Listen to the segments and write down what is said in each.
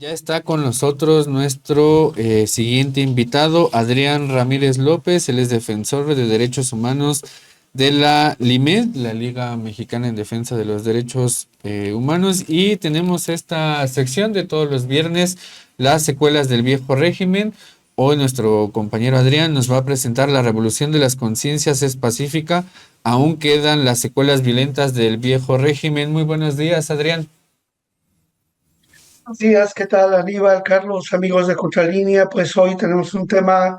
Ya está con nosotros nuestro siguiente invitado, Adrián Ramírez López. Él es defensor de derechos humanos de la LIMED, la Liga Mexicana en Defensa de los Derechos Humanos. Y tenemos esta sección de todos los viernes, las secuelas del viejo régimen. Hoy nuestro compañero Adrián nos va a presentar la revolución de las conciencias es pacífica. Aún quedan las secuelas violentas del viejo régimen. Muy buenos días, Adrián. Buenos días, ¿qué tal Aníbal, Carlos, amigos de Contralínea? Pues hoy tenemos un tema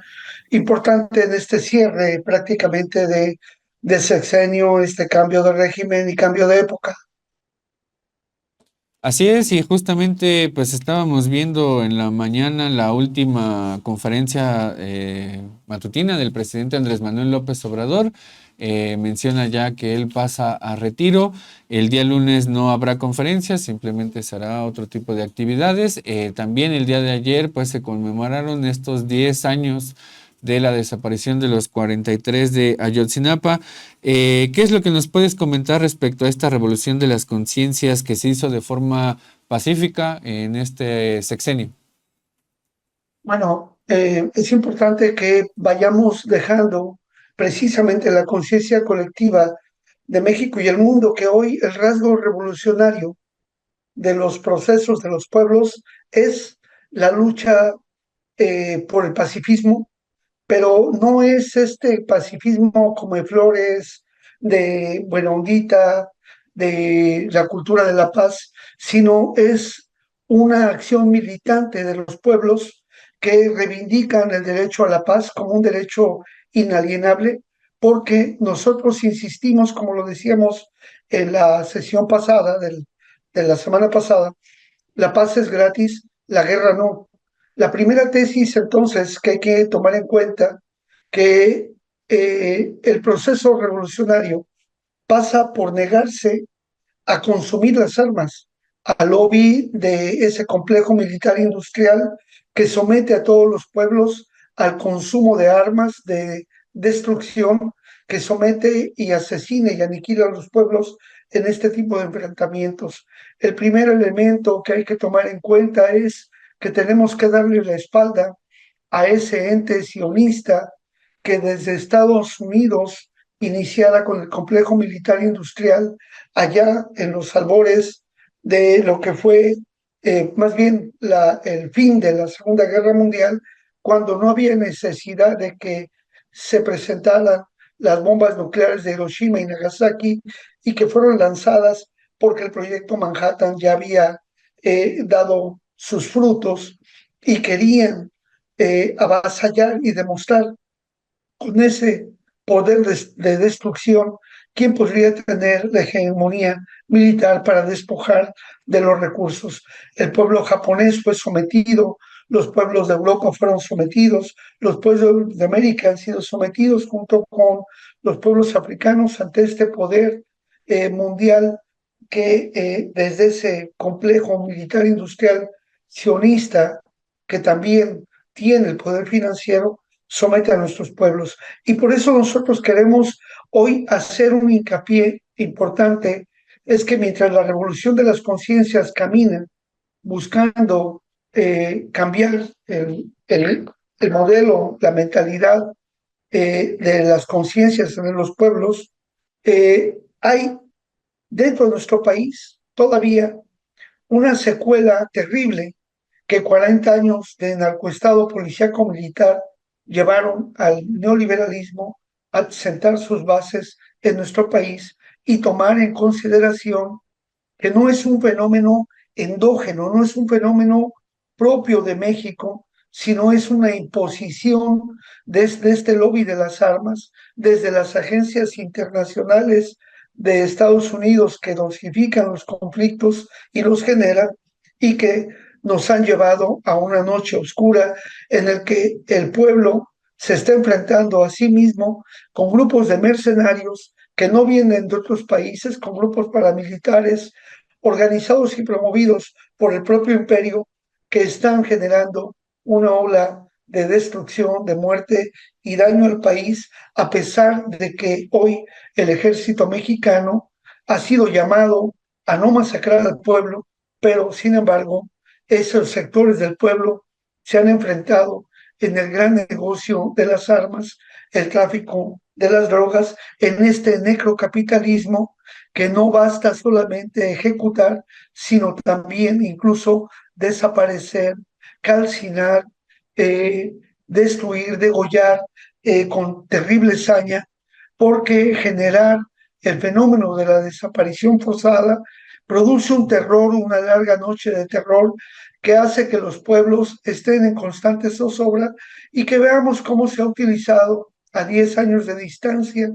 importante en este cierre prácticamente de sexenio, este cambio de régimen y cambio de época. Así es, y justamente pues estábamos viendo en la mañana la última conferencia matutina del presidente Andrés Manuel López Obrador. Menciona ya que él pasa a retiro. El día lunes no habrá conferencia, simplemente será otro tipo de actividades. También el día de ayer pues se conmemoraron estos 10 años de la desaparición de los 43 de Ayotzinapa. ¿Qué es lo que nos puedes comentar respecto a esta revolución de las conciencias que se hizo de forma pacífica en este sexenio? Bueno, es importante que vayamos dejando precisamente la conciencia colectiva de México y el mundo que hoy el rasgo revolucionario de los procesos de los pueblos es la lucha por el pacifismo, pero no es este pacifismo como de flores, de buena ondita, de la cultura de la paz, sino es una acción militante de los pueblos que reivindican el derecho a la paz como un derecho inalienable, porque nosotros insistimos, como lo decíamos en la sesión pasada, de la semana pasada, la paz es gratis, la guerra no. La primera tesis, entonces, que hay que tomar en cuenta, que el proceso revolucionario pasa por negarse a consumir las armas, al lobby de ese complejo militar industrial que somete a todos los pueblos al consumo de armas de destrucción, que somete y asesina y aniquila a los pueblos en este tipo de enfrentamientos. El primer elemento que hay que tomar en cuenta es que tenemos que darle la espalda a ese ente sionista que desde Estados Unidos iniciara con el complejo militar industrial allá en los albores de lo que fue más bien el fin de la Segunda Guerra Mundial, cuando no había necesidad de que se presentaran las bombas nucleares de Hiroshima y Nagasaki y que fueron lanzadas porque el proyecto Manhattan ya había dado sus frutos y querían avasallar y demostrar con ese poder de destrucción quién podría tener la hegemonía militar para despojar de los recursos. El pueblo japonés fue sometido, los pueblos de Europa fueron sometidos, los pueblos de América han sido sometidos junto con los pueblos africanos ante este poder mundial que desde ese complejo militar industrial sionista, que también tiene el poder financiero, somete a nuestros pueblos. Y por eso nosotros queremos hoy hacer un hincapié importante, es que mientras la revolución de las conciencias camina buscando cambiar el modelo, la mentalidad de las conciencias en los pueblos, hay dentro de nuestro país todavía una secuela terrible que 40 años de narcoestado policíaco militar llevaron al neoliberalismo a sentar sus bases en nuestro país y tomar en consideración que no es un fenómeno endógeno, no es un fenómeno propio de México, sino es una imposición desde este lobby de las armas, desde las agencias internacionales de Estados Unidos que dosifican los conflictos y los generan y que nos han llevado a una noche oscura en el que el pueblo se está enfrentando a sí mismo con grupos de mercenarios que no vienen de otros países, con grupos paramilitares organizados y promovidos por el propio imperio que están generando una ola de destrucción, de muerte y daño al país, a pesar de que hoy el ejército mexicano ha sido llamado a no masacrar al pueblo, pero sin embargo esos sectores del pueblo se han enfrentado en el gran negocio de las armas, el tráfico de las drogas, en este necrocapitalismo que no basta solamente ejecutar, sino también incluso desaparecer, calcinar, eh, destruir, degollar con terrible saña, porque generar el fenómeno de la desaparición forzada produce un terror, una larga noche de terror que hace que los pueblos estén en constante zozobra y que veamos cómo se ha utilizado a 10 años de distancia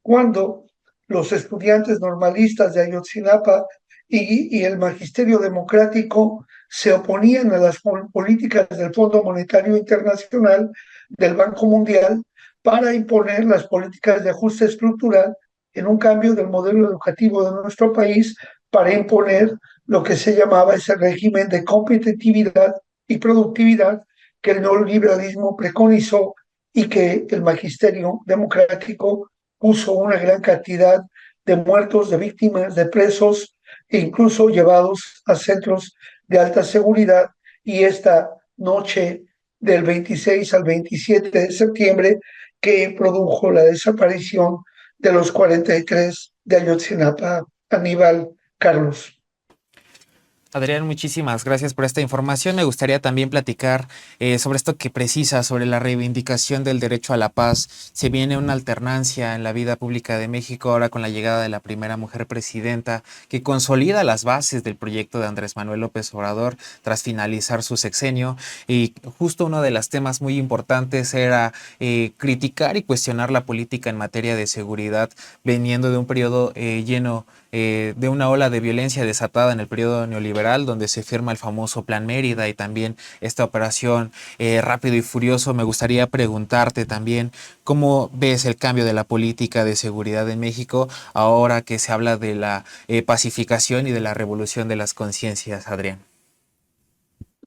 cuando los estudiantes normalistas de Ayotzinapa y el magisterio democrático se oponían a las políticas del Fondo Monetario Internacional, del Banco Mundial, para imponer las políticas de ajuste estructural en un cambio del modelo educativo de nuestro país para imponer lo que se llamaba ese régimen de competitividad y productividad que el neoliberalismo preconizó y que el magisterio democrático puso una gran cantidad de muertos, de víctimas, de presos e incluso llevados a centros de alta seguridad. Y esta noche del 26 al 27 de septiembre que produjo la desaparición de los 43 de Ayotzinapa, Aníbal, Carlos. Adrián, muchísimas gracias por esta información. Me gustaría también platicar sobre esto que precisa, sobre la reivindicación del derecho a la paz. Se viene una alternancia en la vida pública de México ahora con la llegada de la primera mujer presidenta que consolida las bases del proyecto de Andrés Manuel López Obrador tras finalizar su sexenio. Y justo uno de los temas muy importantes era criticar y cuestionar la política en materia de seguridad, veniendo de un periodo lleno de una ola de violencia desatada en el periodo neoliberal, donde se firma el famoso Plan Mérida y también esta operación Rápido y Furioso. Me gustaría preguntarte también cómo ves el cambio de la política de seguridad en México ahora que se habla de la pacificación y de la revolución de las conciencias, Adrián.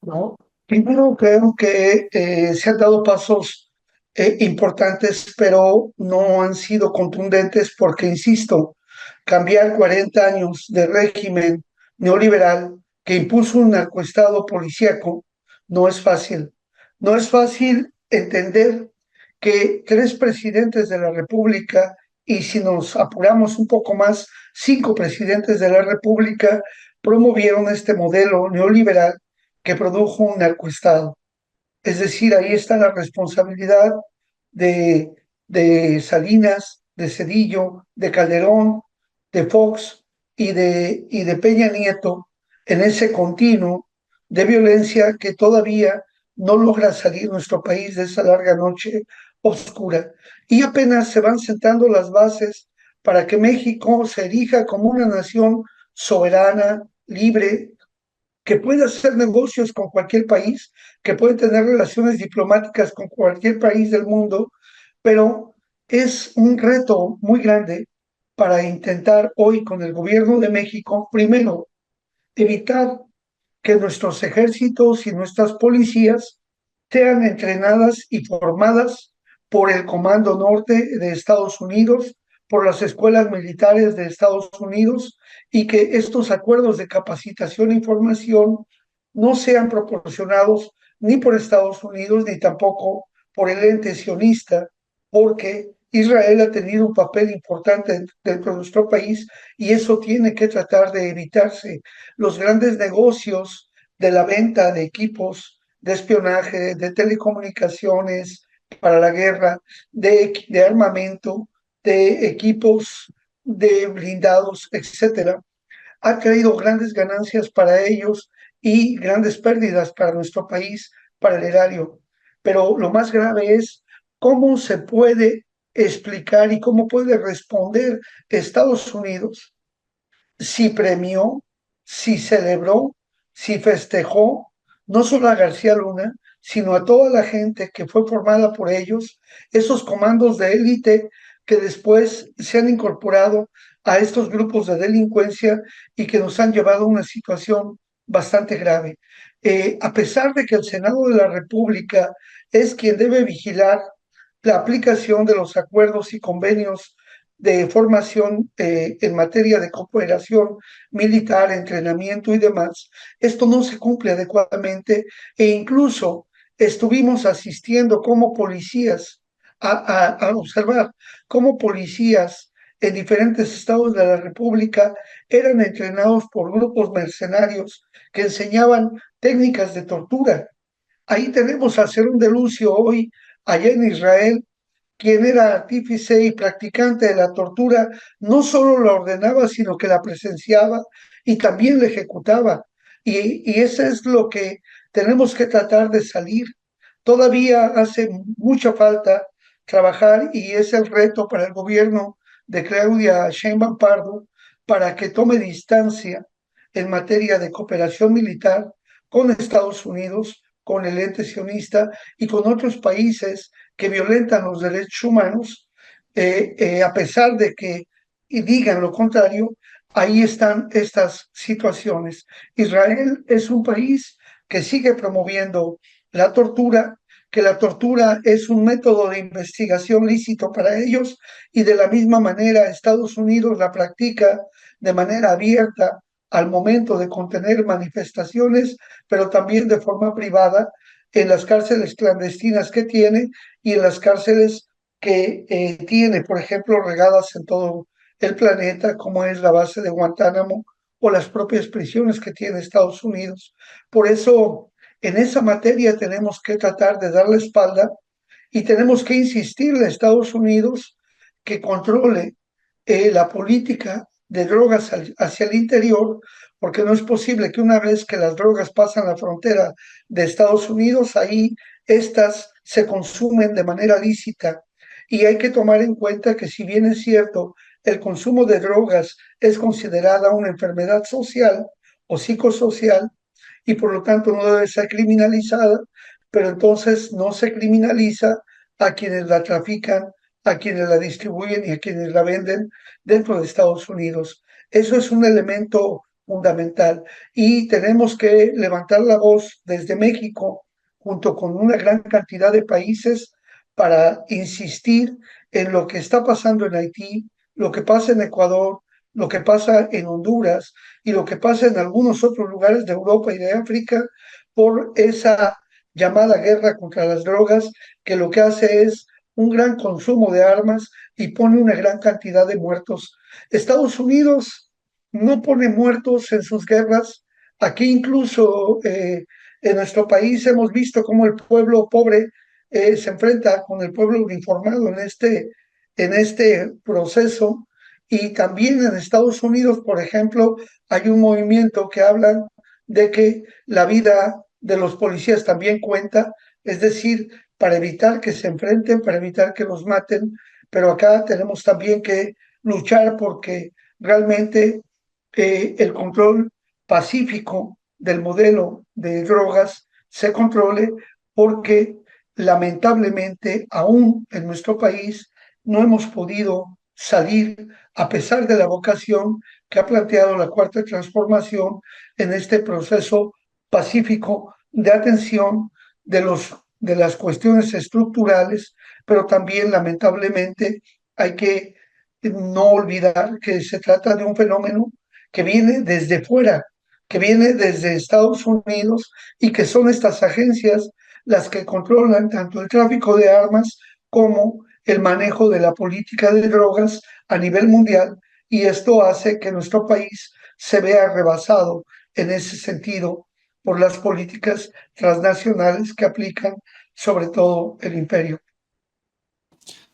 ¿No? Primero creo que se han dado pasos importantes, pero no han sido contundentes porque, insisto, cambiar 40 años de régimen neoliberal que impuso un narcoestado policíaco no es fácil. No es fácil entender que tres presidentes de la República, y si nos apuramos un poco más, cinco presidentes de la República promovieron este modelo neoliberal que produjo un narcoestado. Es decir, ahí está la responsabilidad de, de Salinas, de Cedillo, de Calderón, de Fox y de Peña Nieto en ese continuo de violencia que todavía no logra salir nuestro país de esa larga noche oscura. Y apenas se van sentando las bases para que México se erija como una nación soberana, libre, que puede hacer negocios con cualquier país, que puede tener relaciones diplomáticas con cualquier país del mundo, pero es un reto muy grande para intentar hoy con el gobierno de México, primero, evitar que nuestros ejércitos y nuestras policías sean entrenadas y formadas por el Comando Norte de Estados Unidos, por las escuelas militares de Estados Unidos, y que estos acuerdos de capacitación e formación no sean proporcionados ni por Estados Unidos ni tampoco por el ente sionista, porque Israel ha tenido un papel importante dentro de nuestro país y eso tiene que tratar de evitarse. Los grandes negocios de la venta de equipos de espionaje, de telecomunicaciones para la guerra, de armamento, de equipos de blindados, etcétera, ha traído grandes ganancias para ellos y grandes pérdidas para nuestro país, para el erario. Pero lo más grave es cómo se puede explicar y cómo puede responder Estados Unidos si premió, si celebró, si festejó, no solo a García Luna, sino a toda la gente que fue formada por ellos, esos comandos de élite que después se han incorporado a estos grupos de delincuencia y que nos han llevado a una situación bastante grave. A pesar de que el Senado de la República es quien debe vigilar la aplicación de los acuerdos y convenios de formación en materia de cooperación militar, entrenamiento y demás, esto no se cumple adecuadamente e incluso estuvimos asistiendo como policías a observar cómo policías en diferentes estados de la República eran entrenados por grupos mercenarios que enseñaban técnicas de tortura. Ahí tenemos a un Delucio hoy, allá en Israel, quien era artífice y practicante de la tortura, no solo la ordenaba, sino que la presenciaba y también la ejecutaba. Y eso es lo que tenemos que tratar de salir. Todavía hace mucha falta trabajar y es el reto para el gobierno de Claudia Sheinbaum Pardo para que tome distancia en materia de cooperación militar con Estados Unidos, con el ente sionista y con otros países que violentan los derechos humanos, a pesar de que digan lo contrario, ahí están estas situaciones. Israel es un país que sigue promoviendo la tortura, que la tortura es un método de investigación lícito para ellos y de la misma manera Estados Unidos la practica de manera abierta al momento de contener manifestaciones, pero también de forma privada en las cárceles clandestinas que tiene y en las cárceles que tiene, por ejemplo, regadas en todo el planeta, como es la base de Guantánamo o las propias prisiones que tiene Estados Unidos. Por eso, en esa materia tenemos que tratar de dar la espalda y tenemos que insistirle a Estados Unidos que controle la política de drogas hacia el interior, porque no es posible que una vez que las drogas pasan la frontera de Estados Unidos, ahí estas se consumen de manera lícita. Y hay que tomar en cuenta que si bien es cierto, el consumo de drogas es considerada una enfermedad social o psicosocial y por lo tanto no debe ser criminalizada, pero entonces no se criminaliza a quienes la trafican, a quienes la distribuyen y a quienes la venden dentro de Estados Unidos. Eso es un elemento fundamental y tenemos que levantar la voz desde México junto con una gran cantidad de países para insistir en lo que está pasando en Haití, lo que pasa en Ecuador, lo que pasa en Honduras y lo que pasa en algunos otros lugares de Europa y de África por esa llamada guerra contra las drogas, que lo que hace es un gran consumo de armas y pone una gran cantidad de muertos. Estados Unidos no pone muertos en sus guerras. Aquí incluso en nuestro país hemos visto cómo el pueblo pobre se enfrenta con el pueblo uniformado en este proceso. Y también en Estados Unidos, por ejemplo, hay un movimiento que hablan de que la vida de los policías también cuenta, es decir, para evitar que se enfrenten, para evitar que los maten, pero acá tenemos también que luchar porque realmente el control pacífico del modelo de drogas se controle porque lamentablemente aún en nuestro país no hemos podido salir a pesar de la vocación que ha planteado la Cuarta Transformación en este proceso pacífico de atención de las cuestiones estructurales, pero también lamentablemente hay que no olvidar que se trata de un fenómeno que viene desde fuera, que viene desde Estados Unidos y que son estas agencias las que controlan tanto el tráfico de armas como el manejo de la política de drogas a nivel mundial y esto hace que nuestro país se vea rebasado en ese sentido por las políticas transnacionales que aplican sobre todo el imperio.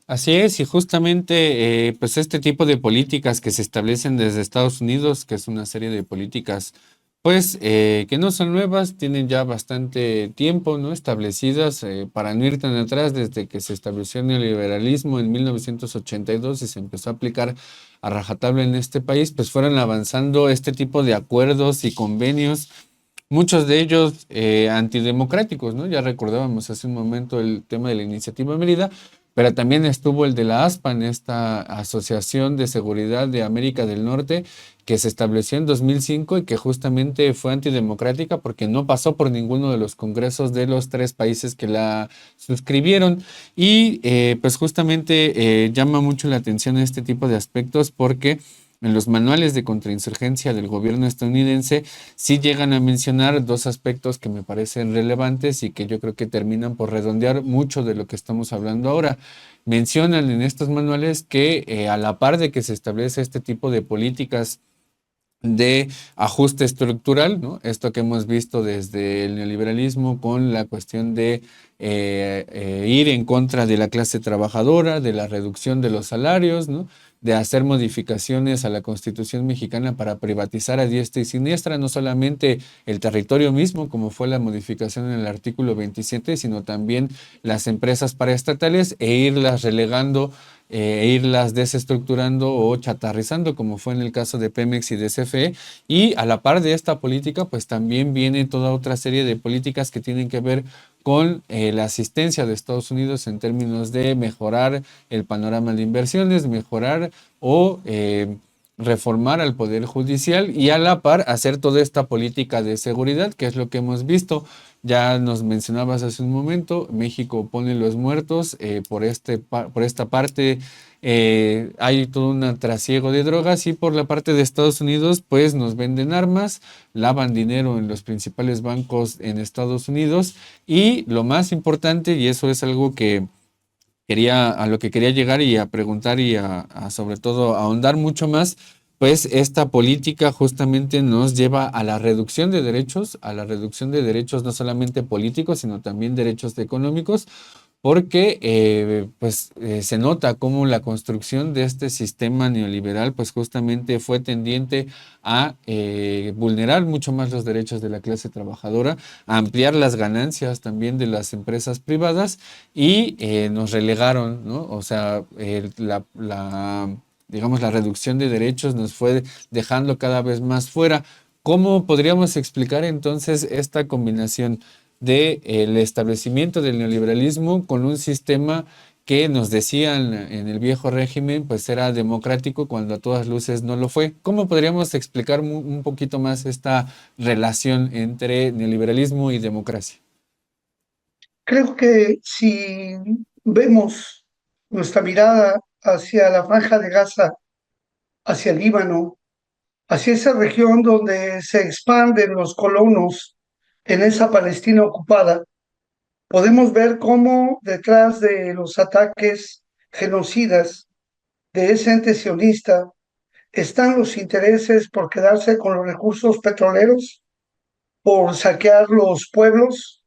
Así es, y justamente pues este tipo de políticas que se establecen desde Estados Unidos, que es una serie de políticas pues que no son nuevas, tienen ya bastante tiempo, ¿no? Establecidas para no ir tan atrás desde que se estableció el neoliberalismo en 1982 y se empezó a aplicar a rajatabla en este país, pues fueron avanzando este tipo de acuerdos y convenios, muchos de ellos antidemocráticos, ¿no? Ya recordábamos hace un momento el tema de la iniciativa Mérida, pero también estuvo el de la ASPAN, esta Asociación de Seguridad de América del Norte, que se estableció en 2005 y que justamente fue antidemocrática porque no pasó por ninguno de los congresos de los 3 países que la suscribieron. Y pues justamente llama mucho la atención este tipo de aspectos porque en los manuales de contrainsurgencia del gobierno estadounidense sí llegan a mencionar 2 aspectos que me parecen relevantes y que yo creo que terminan por redondear mucho de lo que estamos hablando ahora. Mencionan en estos manuales que a la par de que se establece este tipo de políticas de ajuste estructural, ¿no? Esto que hemos visto desde el neoliberalismo con la cuestión de ir en contra de la clase trabajadora, de la reducción de los salarios, ¿no? De hacer modificaciones a la Constitución mexicana para privatizar a diestra y siniestra, no solamente el territorio mismo, como fue la modificación en el artículo 27, sino también las empresas paraestatales e irlas relegando irlas desestructurando o chatarrizando, como fue en el caso de Pemex y de CFE. Y a la par de esta política, pues también viene toda otra serie de políticas que tienen que ver con la asistencia de Estados Unidos en términos de mejorar el panorama de inversiones, mejorar o reformar al Poder Judicial y a la par hacer toda esta política de seguridad, que es lo que hemos visto. Ya nos mencionabas hace un momento, México pone los muertos, por esta parte hay todo un trasiego de drogas y por la parte de Estados Unidos pues nos venden armas, lavan dinero en los principales bancos en Estados Unidos y lo más importante, y eso es algo que a lo que quería llegar y a preguntar y a sobre todo ahondar mucho más, pues esta política justamente nos lleva a la reducción de derechos no solamente políticos, sino también derechos económicos, porque se nota cómo la construcción de este sistema neoliberal pues justamente fue tendiente a vulnerar mucho más los derechos de la clase trabajadora, a ampliar las ganancias también de las empresas privadas y nos relegaron, ¿no? O sea, digamos, la reducción de derechos nos fue dejando cada vez más fuera. ¿Cómo podríamos explicar entonces esta combinación del establecimiento del neoliberalismo con un sistema que nos decían en el viejo régimen, pues era democrático cuando a todas luces no lo fue? ¿Cómo podríamos explicar un poquito más esta relación entre neoliberalismo y democracia? Creo que si vemos nuestra mirada hacia la Franja de Gaza, hacia el Líbano, hacia esa región donde se expanden los colonos en esa Palestina ocupada, podemos ver cómo detrás de los ataques genocidas de ese ente sionista están los intereses por quedarse con los recursos petroleros, por saquear los pueblos,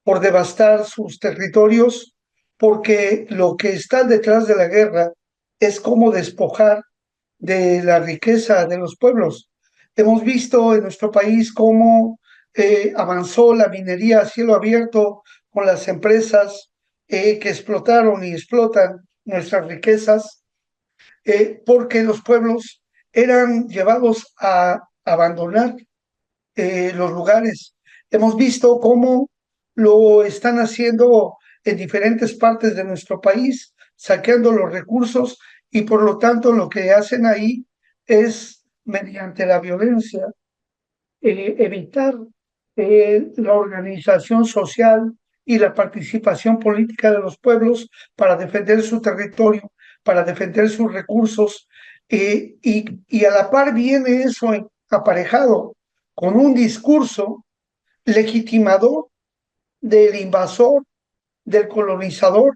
por devastar sus territorios, porque lo que está detrás de la guerra es cómo despojar de la riqueza de los pueblos. Hemos visto en nuestro país cómo avanzó la minería a cielo abierto con las empresas que explotaron y explotan nuestras riquezas, porque los pueblos eran llevados a abandonar los lugares. Hemos visto cómo lo están haciendo en diferentes partes de nuestro país, saqueando los recursos y por lo tanto lo que hacen ahí es, mediante la violencia, evitar la organización social y la participación política de los pueblos para defender su territorio, para defender sus recursos, y a la par viene eso aparejado con un discurso legitimador del invasor, del colonizador,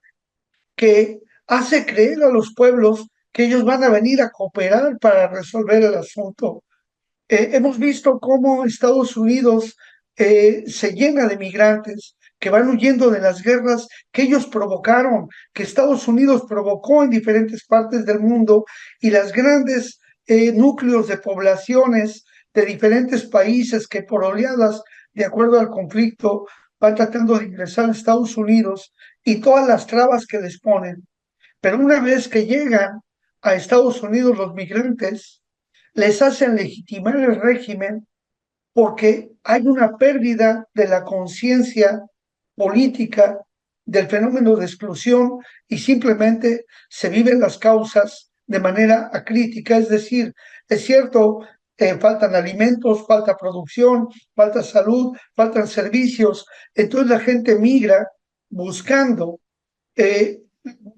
que hace creer a los pueblos que ellos van a venir a cooperar para resolver el asunto. Hemos visto cómo Estados Unidos se llena de migrantes que van huyendo de las guerras que ellos provocaron, que Estados Unidos provocó en diferentes partes del mundo, y las grandes núcleos de poblaciones de diferentes países que por oleadas, de acuerdo al conflicto, van tratando de ingresar a Estados Unidos y todas las trabas que les ponen. Pero una vez que llegan a Estados Unidos los migrantes, les hacen legitimar el régimen porque hay una pérdida de la conciencia política del fenómeno de exclusión y simplemente se viven las causas de manera acrítica, es decir, es cierto, faltan alimentos, falta producción, falta salud, faltan servicios, entonces la gente migra buscando eh,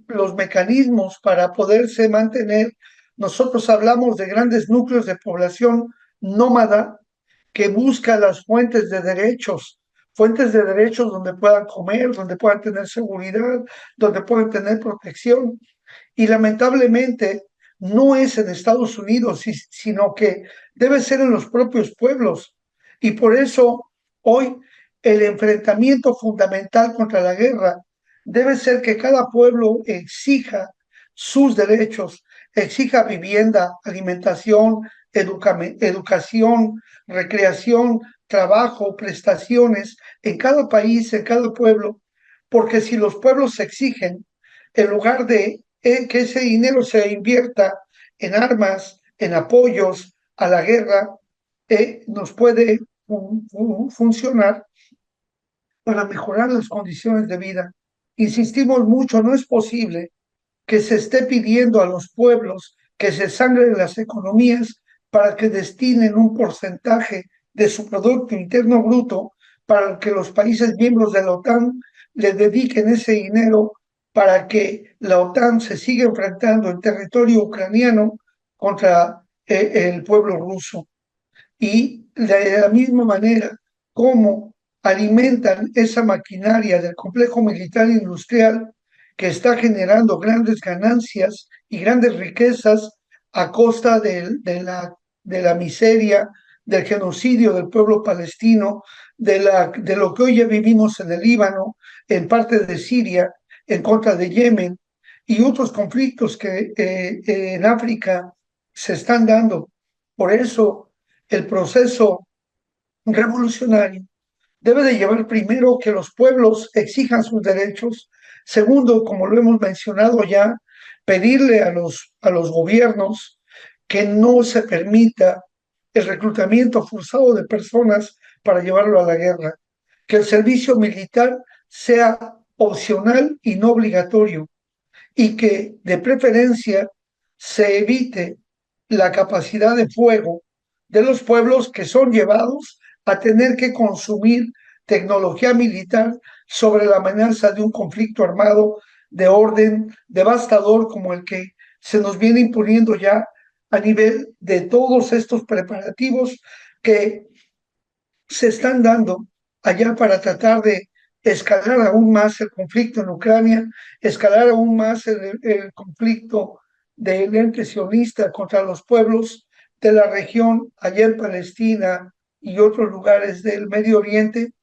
los mecanismos para poderse mantener. Nosotros hablamos de grandes núcleos de población nómada que busca las fuentes de derechos donde puedan comer, donde puedan tener seguridad, donde puedan tener protección. Y lamentablemente no es en Estados Unidos, sino que debe ser en los propios pueblos. Y por eso hoy el enfrentamiento fundamental contra la guerra debe ser que cada pueblo exija sus derechos, exija vivienda, alimentación, educación, recreación, trabajo, prestaciones en cada país, en cada pueblo, porque si los pueblos exigen, en lugar de que ese dinero se invierta en armas, en apoyos a la guerra, nos puede funcionar para mejorar las condiciones de vida. Insistimos mucho, no es posible que se esté pidiendo a los pueblos que se sangren las economías para que destinen un porcentaje de su Producto Interno Bruto para que los países miembros de la OTAN le dediquen ese dinero para que la OTAN se siga enfrentando en territorio ucraniano contra el pueblo ruso. Y de la misma manera como alimentan esa maquinaria del complejo militar industrial que está generando grandes ganancias y grandes riquezas a costa de la miseria, del genocidio del pueblo palestino, de lo que hoy ya vivimos en el Líbano, en parte de Siria, en contra de Yemen y otros conflictos que en África se están dando. Por eso el proceso revolucionario debe de llevar primero que los pueblos exijan sus derechos. Segundo, como lo hemos mencionado ya, pedirle a los gobiernos que no se permita el reclutamiento forzado de personas para llevarlo a la guerra, que el servicio militar sea opcional y no obligatorio, y que de preferencia se evite la capacidad de fuego de los pueblos que son llevados a tener que consumir tecnología militar sobre la amenaza de un conflicto armado de orden devastador como el que se nos viene imponiendo ya a nivel de todos estos preparativos que se están dando allá para tratar de escalar aún más el conflicto en Ucrania, escalar aún más el conflicto del ente sionista contra los pueblos de la región allá en Palestina y otros lugares del Medio Oriente.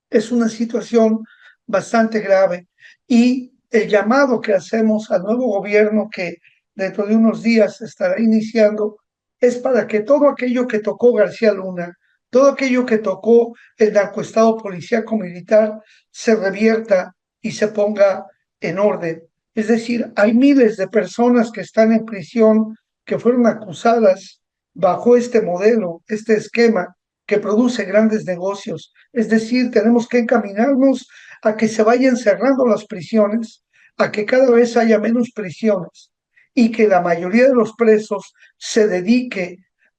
Es una situación bastante grave y el llamado que hacemos al nuevo gobierno que dentro de unos días estará iniciando es para que todo aquello que tocó García Luna, todo aquello que tocó el narcoestado policíaco militar se revierta y se ponga en orden. Es decir, hay miles de personas que están en prisión que fueron acusadas bajo este modelo, este esquema que produce grandes negocios. Es decir, tenemos que encaminarnos a que se vayan cerrando las prisiones, a que cada vez haya menos prisiones y que la mayoría de los presos se dedique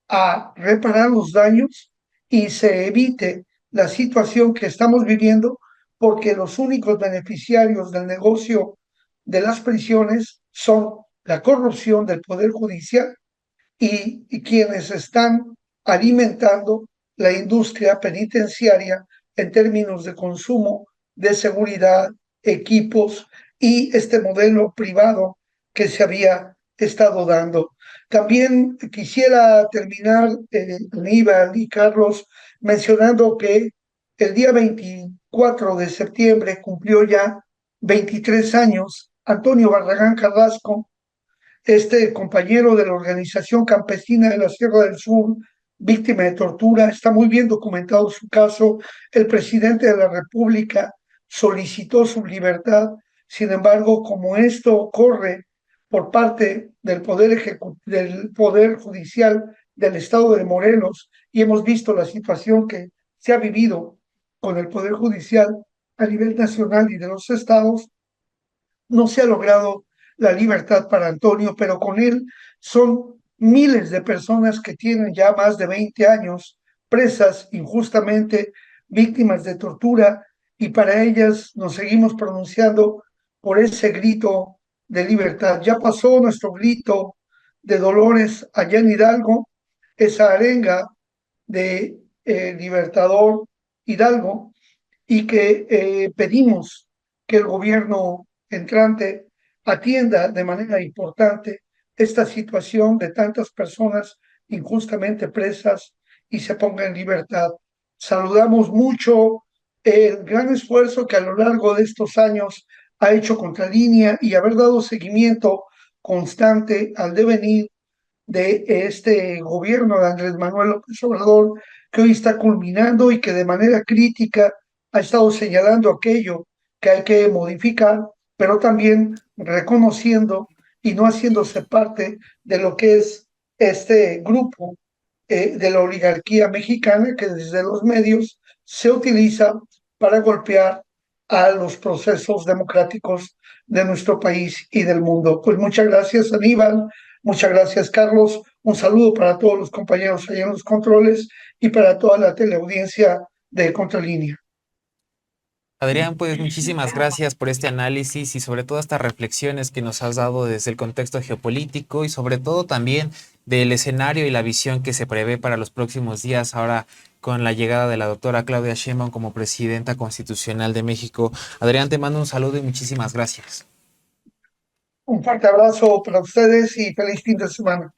a reparar los daños y se evite la situación que estamos viviendo, porque los únicos beneficiarios del negocio de las prisiones son la corrupción del Poder Judicial y quienes están alimentando la industria penitenciaria en términos de consumo, de seguridad, equipos y este modelo privado que se había estado dando. También quisiera terminar, Aníbal y Carlos, mencionando que el día 24 de septiembre cumplió ya 23 años Antonio Barragán Carrasco, este compañero de la organización campesina de la Sierra del Sur, víctima de tortura. Está muy bien documentado su caso. El presidente de la República solicitó su libertad. Sin embargo, como esto ocurre por parte del del poder Judicial del Estado de Morelos, y hemos visto la situación que se ha vivido con el Poder Judicial, a nivel nacional y de los estados, no se ha logrado la libertad para Antonio, pero con él son miles de personas que tienen ya más de 20 años presas injustamente, víctimas de tortura, y para ellas nos seguimos pronunciando por ese grito de libertad. Ya pasó nuestro grito de dolores allá en Hidalgo, esa arenga de Libertador Hidalgo, y que pedimos que el gobierno entrante atienda de manera importante esta situación de tantas personas injustamente presas y se ponga en libertad. Saludamos mucho el gran esfuerzo que a lo largo de estos años ha hecho Contralínea y haber dado seguimiento constante al devenir de este gobierno de Andrés Manuel López Obrador, que hoy está culminando y que de manera crítica ha estado señalando aquello que hay que modificar, pero también reconociendo y no haciéndose parte de lo que es este grupo de la oligarquía mexicana que desde los medios se utiliza para golpear a los procesos democráticos de nuestro país y del mundo. Pues muchas gracias, Aníbal. Muchas gracias, Carlos. Un saludo para todos los compañeros allá en los controles y para toda la teleaudiencia de Contralínea. Adrián, pues muchísimas gracias por este análisis y sobre todo estas reflexiones que nos has dado desde el contexto geopolítico y sobre todo también del escenario y la visión que se prevé para los próximos días ahora con la llegada de la doctora Claudia Sheinbaum como presidenta constitucional de México. Adrián, te mando un saludo y muchísimas gracias. Un fuerte abrazo para ustedes y feliz fin de semana.